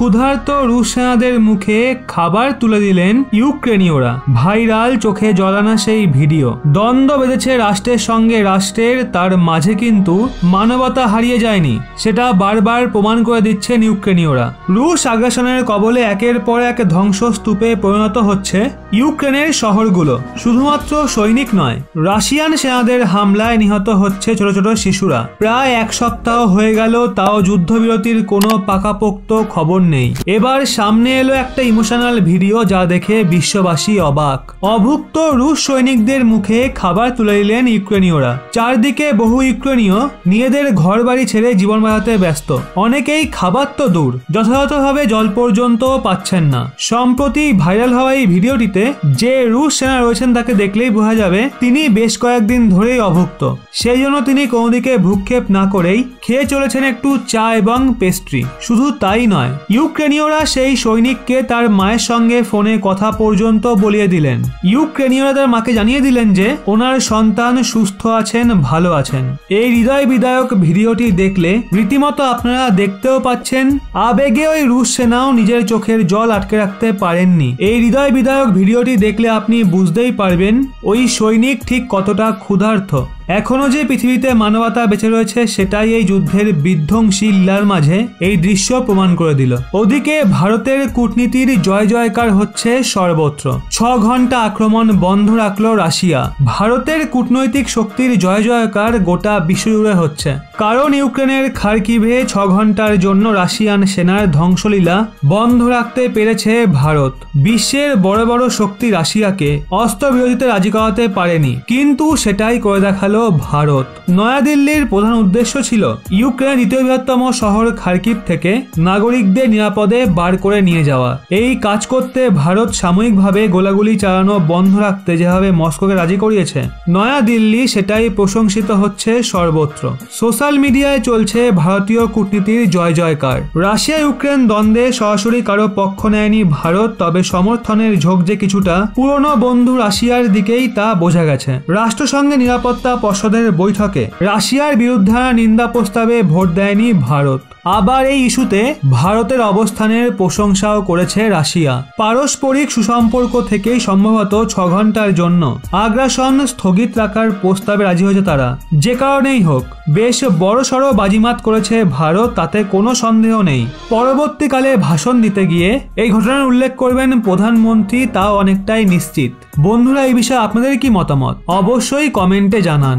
ক্ষুধার্ত রুশ সেনাদের মুখে খাবার তুলে দিলেন ইউক্রেনীয়রা। ভাইরাল, চোখে জল আনা সেই ভিডিও। দ্বন্দ্ব বেঁধেছে রাষ্ট্রের সঙ্গে রাষ্ট্রের, তার মাঝে কিন্তু মানবতা হারিয়ে যায়নি, সেটা বারবার প্রমাণ করে দিচ্ছেন ইউক্রেনীয়রা। রুশ আগ্রাসনের কবলে একের পর এক ধ্বংসস্তূপে পরিণত হচ্ছে ইউক্রেনের শহরগুলো। শুধুমাত্র সৈনিক নয়, রাশিয়ান সেনাদের হামলায় নিহত হচ্ছে ছোট ছোট শিশুরা। প্রায় এক সপ্তাহ হয়ে গেল, তাও যুদ্ধবিরতির কোনো পাকাপোক্ত খবর নেই। এবার সামনে এলো একটা ইমোশনাল ভিডিও যা দেখে বিশ্ববাসী অবাক। অভুক্ত রুশ সৈনিকদের মুখে খাবার তুলে দিলেন ইউক্রেনীয়রা। চারদিকে বহু ইউক্রেনীয় নিজেদের ঘর বাড়ি ছেড়ে জীবন বাঁচাতে ব্যস্ত। অনেকেই খাবার তো দূর, যথাযথভাবে জল পর্যন্ত পাচ্ছেন না। সম্প্রতি ভাইরাল হওয়া এই ভিডিওটিতে যে রুশ সেনা রয়েছেন তাকে দেখলেই বোঝা যাবে তিনি বেশ কয়েকদিন ধরেই অভুক্ত। সেই জন্য তিনি কোনো দিকে ভ্রুক্ষেপ না করেই খেয়ে চলেছেন একটু চা এবং পেস্ট্রি। শুধু তাই নয়, ইউক্রেনীয়রা সেই সৈনিককে তার মায়ের সঙ্গে ফোনে কথা পর্যন্ত বলিয়ে দিলেন। ইউক্রেনীয়রা তার মাকে জানিয়ে দিলেন যে ওনার সন্তান সুস্থ আছেন, ভালো আছেন। এই হৃদয় বিদায়ক ভিডিওটি দেখলে রীতিমতো আপনারা দেখতেও পাচ্ছেন, আবেগে ওই রুশ সেনাও নিজের চোখের জল আটকে রাখতে পারেননি। এই হৃদয় বিদায়ক ভিডিওটি দেখলে আপনি বুঝতেই পারবেন ওই সৈনিক ঠিক কতটা ক্ষুধার্ত। এখনো যে পৃথিবীতে মানবতা বেঁচে রয়েছে সেটাই এই যুদ্ধের বিধ্বংসী লীলার মাঝে এই দৃশ্য প্রমাণ করে দিল। ওদিকে ভারতের কূটনীতির জয় জয়কার হচ্ছে সর্বত্র। 6 ঘন্টা আক্রমণ বন্ধ রাখলো রাশিয়া। ভারতের কূটনৈতিক শক্তির জয় জয়কার গোটা বিশ্বজুড়ে হচ্ছে, কারণ ইউক্রেনের খার্কিভে 6 ঘন্টার জন্য রাশিয়ান সেনার ধ্বংসলীলা বন্ধ রাখতে পেরেছে ভারত। বিশ্বের বড় বড় শক্তি রাশিয়াকে অস্ত্রবিরতিতে রাজি করাতে পারেনি, কিন্তু সেটাই করে দেখালো ভারত। নয়াদিল্লির প্রধান উদ্দেশ্য ছিল ইউক্রেনের দ্বিতীয় বৃহত্তম শহর খার্কিভ থেকে নাগরিকদের নিরাপদে বার করে নিয়ে যাওয়া। এই কাজ করতে ভারত সাময়িকভাবে গোলাগুলি চালানো বন্ধ রাখতে যেভাবে মস্কোকে রাজি করিয়েছে, নয়াদিল্লি সেটাই প্রশংসিত হচ্ছে সর্বত্র। সোশ্যাল মিডিয়ায় চলছে ভারতীয় কূটনীতির জয় জয়কার। রাশিয়া ইউক্রেন দ্বন্দ্বে সরাসরি কারো পক্ষ নেয়নি ভারত, তবে সমর্থনের ঝোঁক যে কিছুটা পুরনো বন্ধু রাশিয়ার দিকেই তা বোঝা গেছে। রাষ্ট্রসংঘে নিরাপত্তা পর্ষদের বৈঠকে রাশিয়ার বিরুদ্ধে নিন্দা প্রস্তাবে ভোট দেয়নি ভারত। আবার এই ইস্যুতে ভারতের অবস্থানের প্রশংসাও করেছে রাশিয়া। পারস্পরিক সুসম্পর্ক থেকেই সম্ভবত 6 ঘন্টার জন্য আগ্রাসন স্থগিত রাখার প্রস্তাবে রাজি হয়েছে তারা। যে কারণেই হোক, বেশ বড়সড় বাজিমাত করেছে ভারত, তাতে কোনো সন্দেহ নেই। পরবর্তীকালে ভাষণ দিতে গিয়ে এই ঘটনার উল্লেখ করবেন প্রধানমন্ত্রী, তাও অনেকটাই নিশ্চিত। বন্ধুরা, এই বিষয়ে আপনাদের কি মতামত অবশ্যই কমেন্টে জানান।